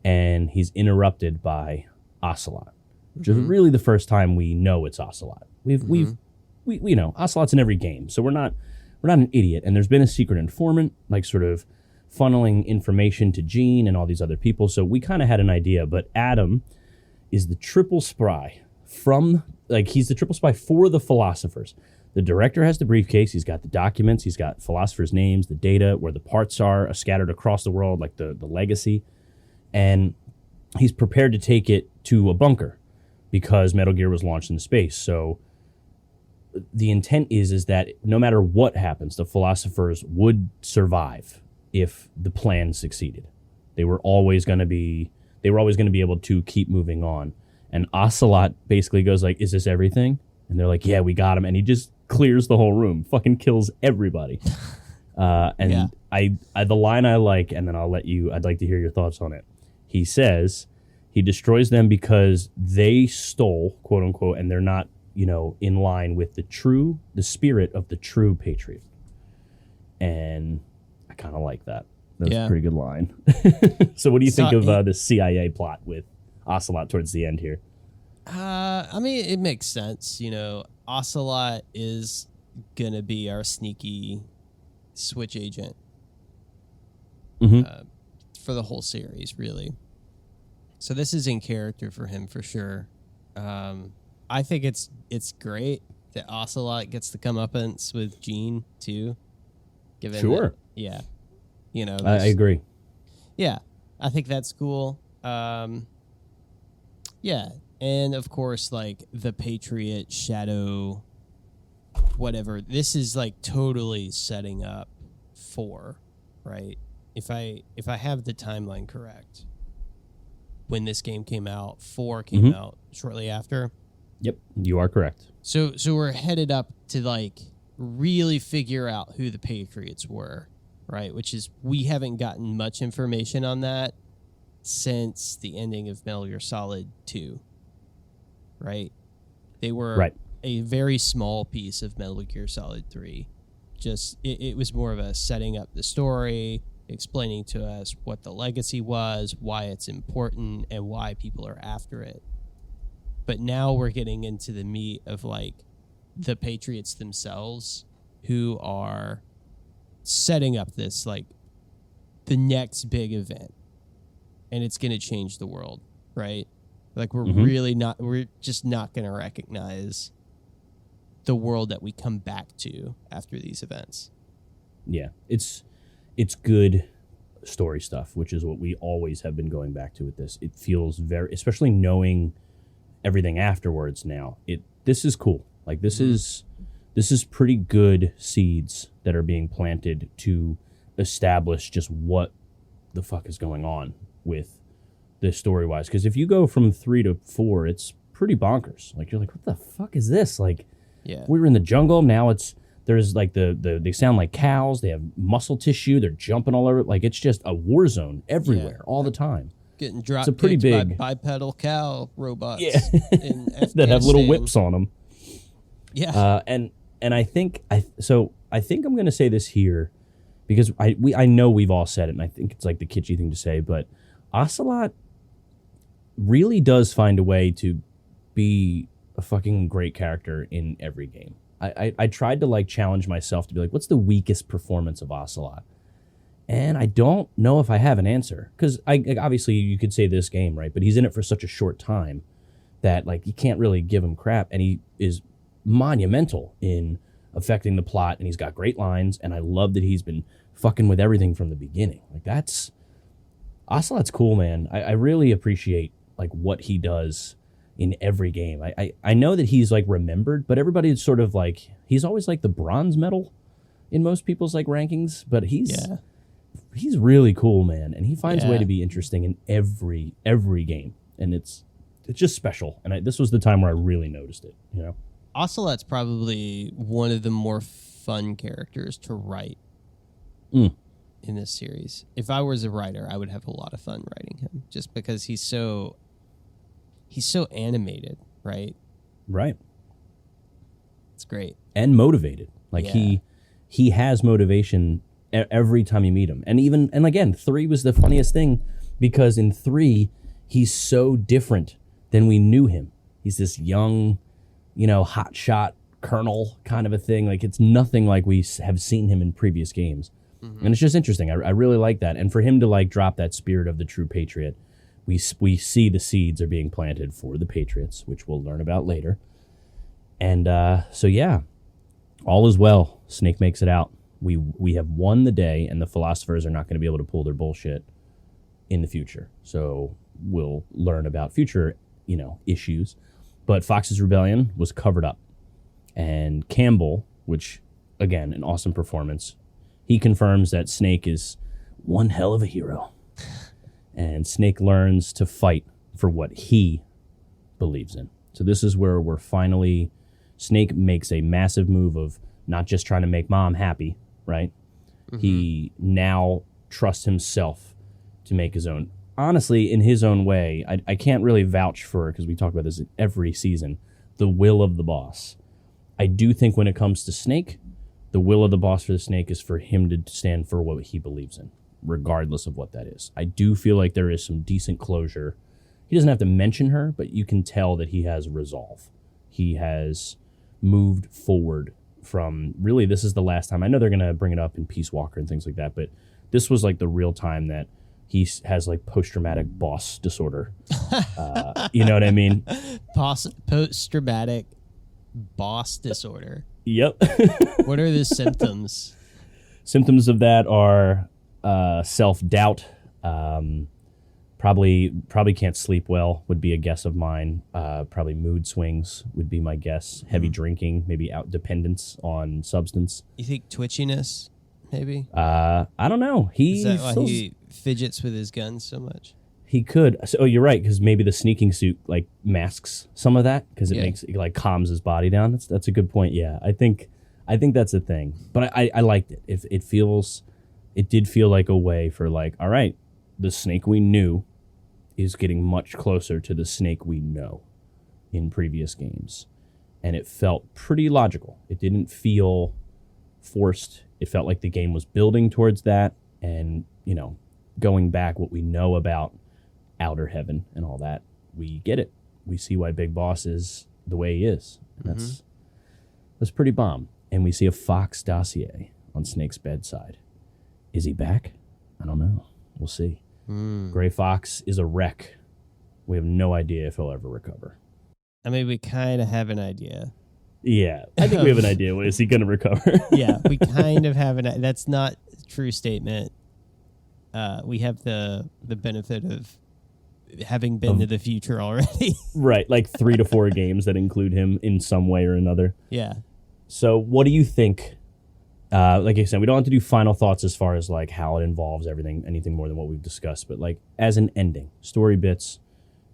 and he's interrupted by Ocelot, which is really the first time we know it's Ocelot. We know Ocelot's in every game, so we're not an idiot. And there's been a secret informant, like sort of funneling information to Gene and all these other people. So we kind of had an idea, but Adam is the triple spy he's the triple spy for the philosophers. The director has the briefcase. He's got the documents. He's got philosophers' names, the data, where the parts are scattered across the world, like the legacy. And he's prepared to take it to a bunker because Metal Gear was launched into space. So the intent is that no matter what happens, the philosophers would survive if the plan succeeded. They were always going to be able to keep moving on. And Ocelot basically goes like, "Is this everything?" And they're like, "Yeah, we got him." And he just clears the whole room, fucking kills everybody. The line I like, and then I'd like to hear your thoughts on it. He says he destroys them because they stole, quote unquote, and they're not, in line with the spirit of the true patriot. And I kind of like that. That's a pretty good line. So what do you think of the CIA plot with Ocelot towards the end here? I mean, it makes sense. Ocelot is going to be our sneaky switch agent for the whole series, really. So this is in character for him for sure. I think it's great that Ocelot gets to come up with Gene too. Sure. I agree. Yeah, I think that's cool. Yeah, and of course, like the Patriot Shadow, whatever. This is like totally setting up for, right? If I have the timeline correct, when this game came out, 4 came out shortly after. Yep, you are correct. So we're headed up to like really figure out who the Patriots were, right? Which is, we haven't gotten much information on that since the ending of Metal Gear Solid 2, right? They were a very small piece of Metal Gear Solid 3. Just it was more of a setting up the story, explaining to us what the legacy was, why it's important, and why people are after it. But now we're getting into the meat of like the Patriots themselves, who are setting up this like the next big event, and it's going to change the world, right? Like we're just not going to recognize the world that we come back to after these events. Yeah, it's good story stuff, which is what we always have been going back to with this. It feels very, especially knowing everything afterwards now, this is cool. Like this is pretty good seeds that are being planted to establish just what the fuck is going on with this story wise. Because if you go from 3 to 4, it's pretty bonkers. Like you're like, what the fuck is this? Like, we were in the jungle, now there's like they sound like cows, they have muscle tissue, they're jumping all over. Like it's just a war zone everywhere all the time. Getting dropped it's a pretty big by bipedal cow robots that have little whips on them. Yeah. And I think I'm going to say this here because I know we've all said it, and I think it's like the kitschy thing to say, but Ocelot really does find a way to be a fucking great character in every game. I tried to like challenge myself to be like, what's the weakest performance of Ocelot? And I don't know if I have an answer, because obviously you could say this game, right? But he's in it for such a short time that like you can't really give him crap, and he is monumental in affecting the plot, and he's got great lines, and I love that he's been fucking with everything from the beginning. Like that's Ocelot's cool, man. I really appreciate like what he does in every game. I know that he's like remembered, but everybody's sort of like he's always like the bronze medal in most people's like rankings, but he's really cool, man, and he finds a way to be interesting in every game, and it's just special. And this was the time where I really noticed it, you know. Ocelot's probably one of the more fun characters to write in this series. If I was a writer, I would have a lot of fun writing him, just because he's so animated, right? Right. It's great. And motivated. Like he has motivation every time you meet him. And again, 3 was the funniest thing, because in 3 he's so different than we knew him. He's this young, you know, hotshot colonel kind of a thing. Like it's nothing like we have seen him in previous games. And it's just interesting. I really like that. And for him to like drop that spirit of the true patriot, we see the seeds are being planted for the Patriots, which we'll learn about later. And so yeah, all is well. Snake makes it out. We have won the day, and the philosophers are not going to be able to pull their bullshit in the future. So we'll learn about future, you know, issues. But Fox's rebellion was covered up, and Campbell, which again, an awesome performance, he confirms that Snake is one hell of a hero. And Snake learns to fight for what he believes in. So this is where we're finally, Snake makes a massive move of not just trying to make Mom happy, right? He now trusts himself to make his own. Honestly, in his own way, I can't really vouch for, because we talk about this every season, the will of the boss. I do think when it comes to Snake, the will of the boss for the Snake is for him to stand for what he believes in, regardless of what that is. I do feel like there is some decent closure. He doesn't have to mention her, but you can tell that he has resolve. He has moved forward from, really, this is the last time. I know they're going to bring it up in Peace Walker and things like that, but this was like the real time that he has like post-traumatic boss disorder. You know what I mean? Post-traumatic boss disorder. Yep. What are the symptoms? Symptoms of that are self-doubt. Probably can't sleep well would be a guess of mine. Probably mood swings would be my guess. Heavy drinking, maybe dependence on substance. You think twitchiness, maybe? I don't know. Is that why he fidgets with his guns so much? He could. So, you're right, because maybe the sneaking suit like masks some of that, because it like calms his body down. That's a good point. Yeah, I think that's a thing. But I liked it. It did feel like a way for like, all right, the Snake we knew is getting much closer to the Snake we know in previous games, and it felt pretty logical. It didn't feel forced. It felt like the game was building towards that, and you know, going back what we know about Outer Heaven and all that, we get it. We see why Big Boss is the way he is. That's pretty bomb. And we see a Fox dossier on Snake's bedside. Is he back? I don't know. We'll see. Gray Fox is a wreck. We have no idea if he'll ever recover. I mean, we kind of have an idea. Yeah, I think we have an idea. Is he going to recover? Yeah, we kind of have an. That's not a true statement. We have the benefit of having been to the future already. Right, like 3 to 4 games that include him in some way or another. Yeah. So what do you think? Like I said, we don't have to do final thoughts as far as like how it involves anything more than what we've discussed. But like as an ending, story bits,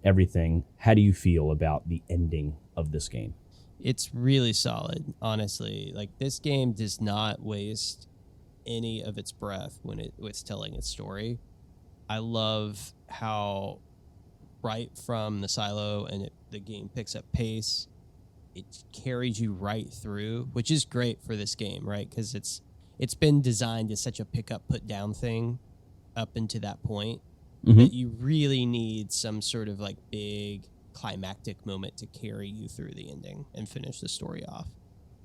everything, how do you feel about the ending of this game? It's really solid, honestly. Like this game does not waste any of its breath when it's telling its story. I love how right from the silo and the game picks up pace. It carries you right through, which is great for this game, right? Because it's been designed as such a pick up, put down thing up into that point that you really need some sort of like big climactic moment to carry you through the ending and finish the story off.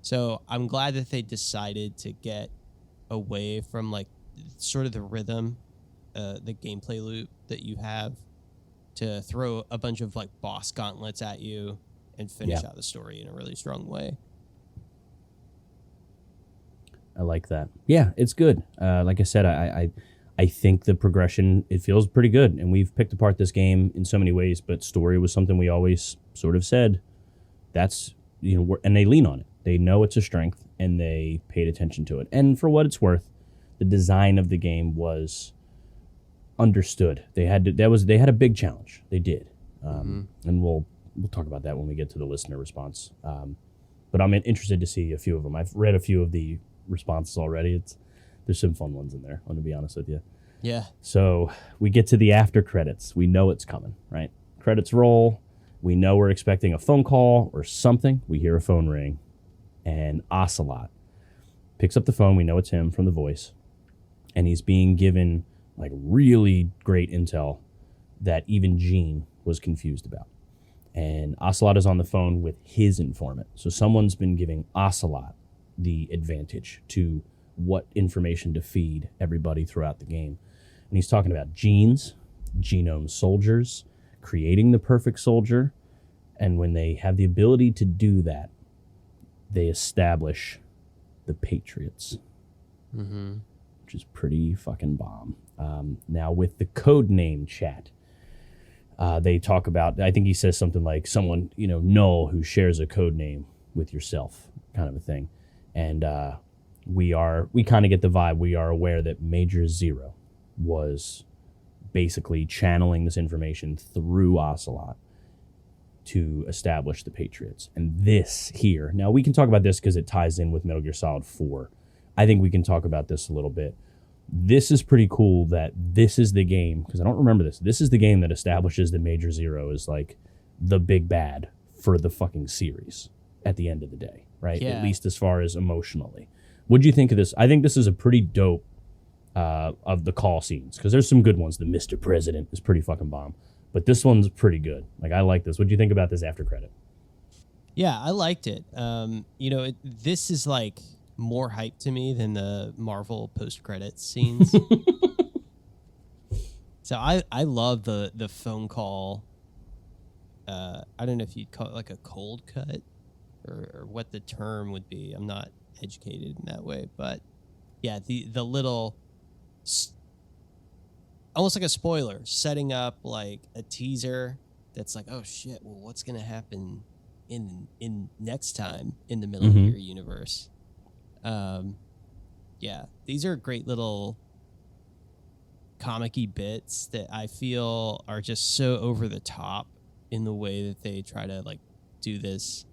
So I'm glad that they decided to get away from like sort of the rhythm, the gameplay loop that you have, to throw a bunch of like boss gauntlets at you and finish out the story in a really strong way. I like that. Yeah, it's good. Like I said, I think the progression, it feels pretty good. And we've picked apart this game in so many ways, but story was something we always sort of said, that's, you know, and they lean on it. They know it's a strength, and they paid attention to it. And for what it's worth, the design of the game was understood. They had a big challenge. They did. And we'll talk about that when we get to the listener response. But I'm interested to see a few of them. I've read a few of the responses already. There's some fun ones in there, I'm going to be honest with you. Yeah. So we get to the after credits. We know it's coming, right? Credits roll. We know we're expecting a phone call or something. We hear a phone ring, and Ocelot picks up the phone. We know it's him from the voice, and he's being given like really great intel that even Gene was confused about. And Ocelot is on the phone with his informant. So someone's been giving Ocelot the advantage to what information to feed everybody throughout the game. And he's talking about genes, genome soldiers, creating the perfect soldier. And when they have the ability to do that, they establish the Patriots, which is pretty fucking bomb. Now with the code name chat, they talk about, I think he says something like someone, you know, Null, who shares a code name with yourself, kind of a thing. And we kind of get the vibe. We are aware that Major Zero was basically channeling this information through Ocelot to establish the Patriots. And this here, now we can talk about this because it ties in with Metal Gear Solid 4. I think we can talk about this a little bit. This is pretty cool that this is the game, because I don't remember this. This is the game that establishes that Major Zero is like the big bad for the fucking series at the end of the day, right? Yeah. At least as far as emotionally. What'd you think of this? I think this is a pretty dope of the call scenes, because there's some good ones. The Mr. President is pretty fucking bomb. But this one's pretty good. Like, I like this. What'd you think about this after credit? Yeah, I liked it. You know, this is like more hype to me than the Marvel post-credits scenes. So I love the phone call. I don't know if you'd call it like a cold cut or what the term would be. I'm not educated in that way. But yeah, the little... almost like a spoiler, setting up like a teaser that's like, oh shit, well, what's gonna happen in next time in the Metal Gear universe? Yeah, these are great little comic-y bits that I feel are just so over the top in the way that they try to like do this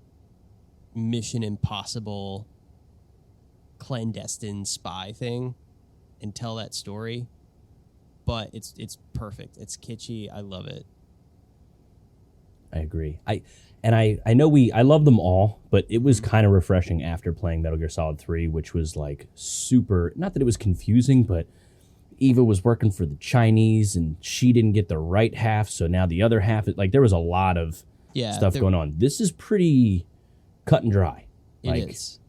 Mission Impossible clandestine spy thing and tell that story. But it's perfect. It's kitschy. I love it. I agree. I know I love them all, but it was kind of refreshing after playing Metal Gear Solid 3, which was like super, not that it was confusing, but Eva was working for the Chinese and she didn't get the right half, so now the other half, like there was a lot of stuff going on. This is pretty cut and dry. It is.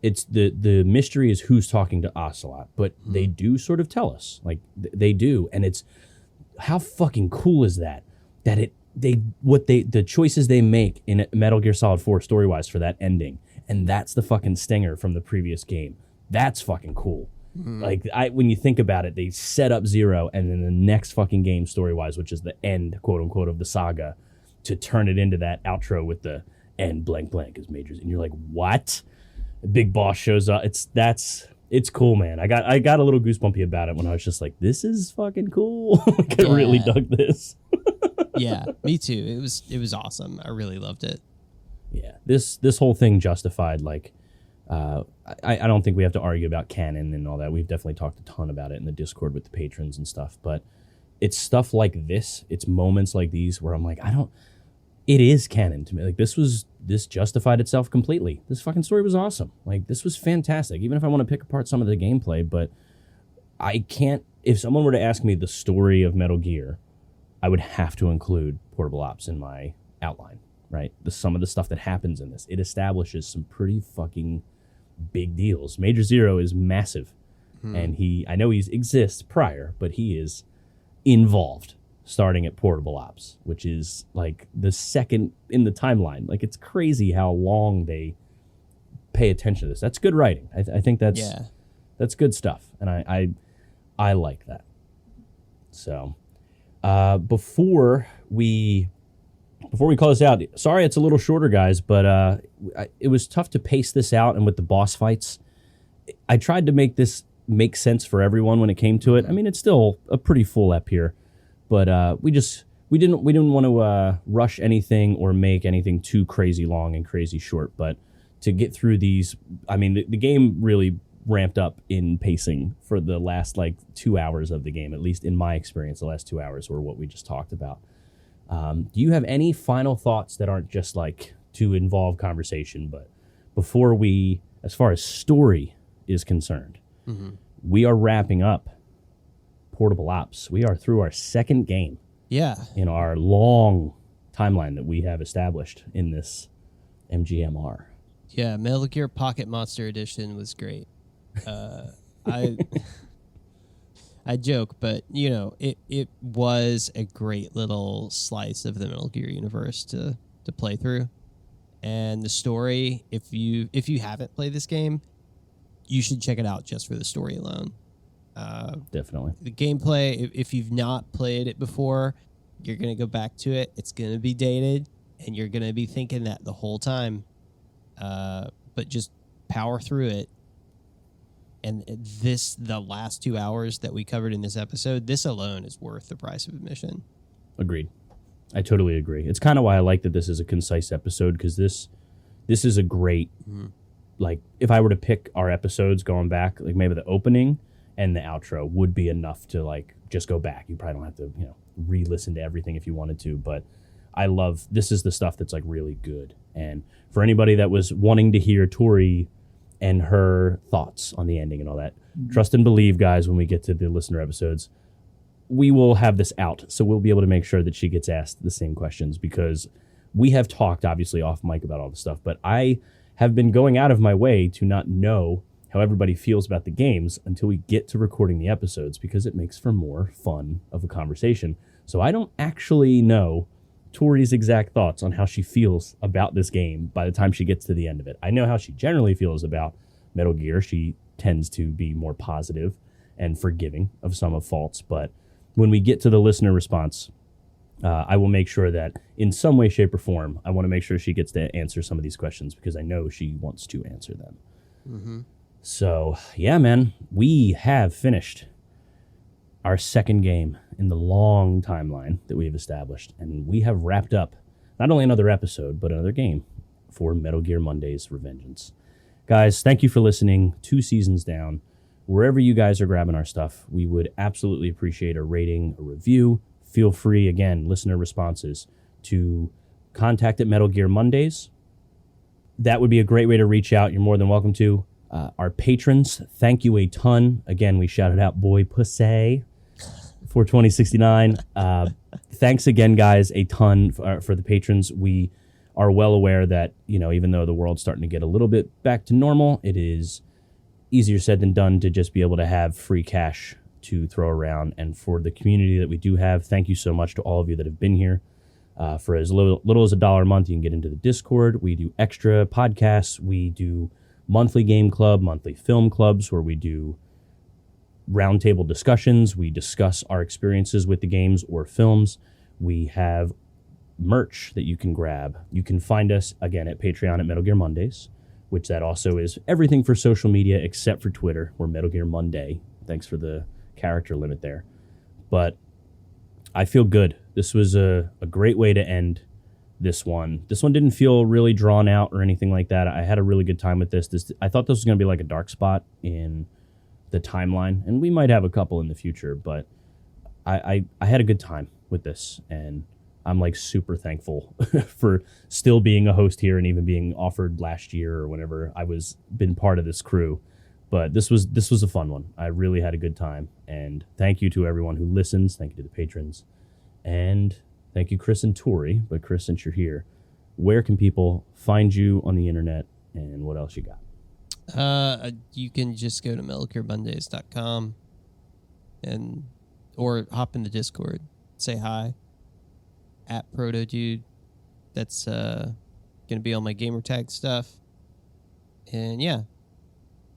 It's the mystery is who's talking to Ocelot, but they do sort of tell us, like they do, and it's how fucking cool is that the choices they make in Metal Gear Solid 4 story wise for that ending, and that's the fucking stinger from the previous game. That's fucking cool. Like when you think about it, they set up Zero, and then the next fucking game story wise, which is the end quote unquote of the saga, to turn it into that outro with the end blank blank is Majors, and you're like, what? The big boss shows up. It's cool, man. I got a little goosebumpy about it when I was just like, this is fucking cool. Like, I really dug this. Yeah, me too. It was awesome. I really loved it. Yeah, this whole thing justified, like, I don't think we have to argue about canon and all that. We've definitely talked a ton about it in the Discord with the patrons and stuff, but it's stuff like this. It's moments like these where I'm like, it is canon to me. Like, this justified itself completely. This fucking story was awesome. Like, this was fantastic. Even if I want to pick apart some of the gameplay, but I can't, if someone were to ask me the story of Metal Gear, I would have to include Portable Ops in my outline. right? Some of the stuff that happens in this, it establishes some pretty fucking big deals. Major Zero is massive, and I know he exists prior, but he is involved starting at Portable Ops, which is like the second in the timeline. Like, it's crazy how long they pay attention to this. That's good writing. I think that's good stuff, and I like that. So before we call this out, sorry it's a little shorter, guys, but it was tough to pace this out, and with the boss fights, I tried to make this make sense for everyone when it came to it. I mean, it's still a pretty full ep here, but we didn't want to rush anything or make anything too crazy long and crazy short. But to get through these, I mean, the game really ramped up in pacing for the last like 2 hours of the game. At least in my experience, the last 2 hours were what we just talked about. Do you have any final thoughts that aren't just like to involve conversation? But before we, as far as story is concerned, we are wrapping up Portable Ops. We are through our second game. Yeah. In our long timeline that we have established in this MGMR. Yeah, Metal Gear Pocket Monster Edition was great. I joke, but it was a great little slice of the Metal Gear universe to play through. And the story, if you haven't played this game, you should check it out just for the story alone. Definitely. The gameplay, if you've not played it before, you're going to go back to it. It's going to be dated, and you're going to be thinking that the whole time. But just power through it. And the last 2 hours that we covered in this episode, this alone is worth the price of admission. Agreed. I totally agree. It's kind of why I like that this is a concise episode, because this is a great, like, if I were to pick our episodes going back, like maybe the opening and the outro would be enough to like just go back. You probably don't have to, re-listen to everything if you wanted to, but this is the stuff that's like really good. And for anybody that was wanting to hear Tori and her thoughts on the ending and all that, trust and believe, guys, when we get to the listener episodes, we will have this out. So we'll be able to make sure that she gets asked the same questions, because we have talked obviously off mic about all this stuff, but I have been going out of my way to not know how everybody feels about the games until we get to recording the episodes, because it makes for more fun of a conversation. So I don't actually know Tori's exact thoughts on how she feels about this game by the time she gets to the end of it. I know how she generally feels about Metal Gear. She tends to be more positive and forgiving of some of faults, but when we get to the listener response, I will make sure that in some way, shape, or form, I want to make sure she gets to answer some of these questions, because I know she wants to answer them. Mm-hmm. So, yeah, man, we have finished our second game in the long timeline that we have established, and we have wrapped up not only another episode, but another game for Metal Gear Monday's Revengeance. Guys, thank you for listening. 2 seasons down. Wherever you guys are grabbing our stuff, we would absolutely appreciate a rating, a review. Feel free, again, listener responses, to contact at Metal Gear Mondays. That would be a great way to reach out. You're more than welcome to. Our patrons, thank you a ton. Again, we shouted out Boy Pussy for 2069. Thanks again, guys, a ton for the patrons. We are well aware that, even though the world's starting to get a little bit back to normal, it is easier said than done to just be able to have free cash to throw around. And for the community that we do have, thank you so much to all of you that have been here. For as little as $1 a month, you can get into the Discord. We do extra podcasts. We do monthly game club, monthly film clubs, where we do roundtable discussions. We discuss our experiences with the games or films. We have merch that you can grab. You can find us, again, at Patreon at Metal Gear Mondays, which that also is everything for social media except for Twitter. We're Metal Gear Monday. Thanks for the character limit there. But I feel good. This was a great way to end this one. This one didn't feel really drawn out or anything like that. I had a really good time with this. I thought this was going to be like a dark spot in the timeline, and we might have a couple in the future, but I had a good time with this, and I'm like super thankful for still being a host here and even being offered last year or whenever I was been part of this crew. But this was a fun one. I really had a good time, and thank you to everyone who listens. Thank you to the patrons, and thank you, Chris and Tori. But Chris, since you're here, where can people find you on the internet, and what else you got? You can just go to metalcaremondays.com or hop in the Discord, say hi at Proto Dude. That's gonna be all my gamer tag stuff. And yeah,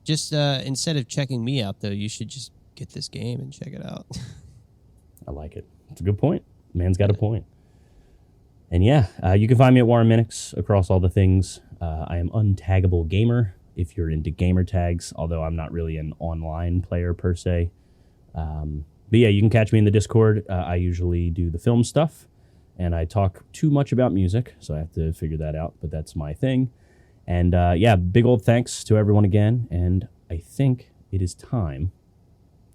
just instead of checking me out though, you should just get this game and check it out. I like it. It's a good point. Man's got a point. And yeah, you can find me at Warren Minix across all the things. I am Untaggable Gamer if you're into gamer tags, although I'm not really an online player per se. But yeah, you can catch me in the Discord. I usually do the film stuff, and I talk too much about music, so I have to figure that out, but that's my thing. And yeah, big old thanks to everyone again, and I think it is time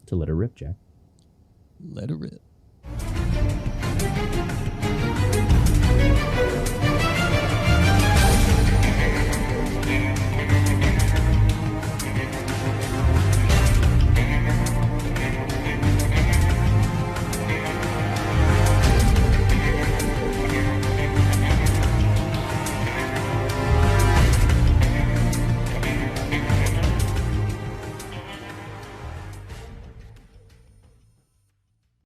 to let her rip, Jack. Let her rip.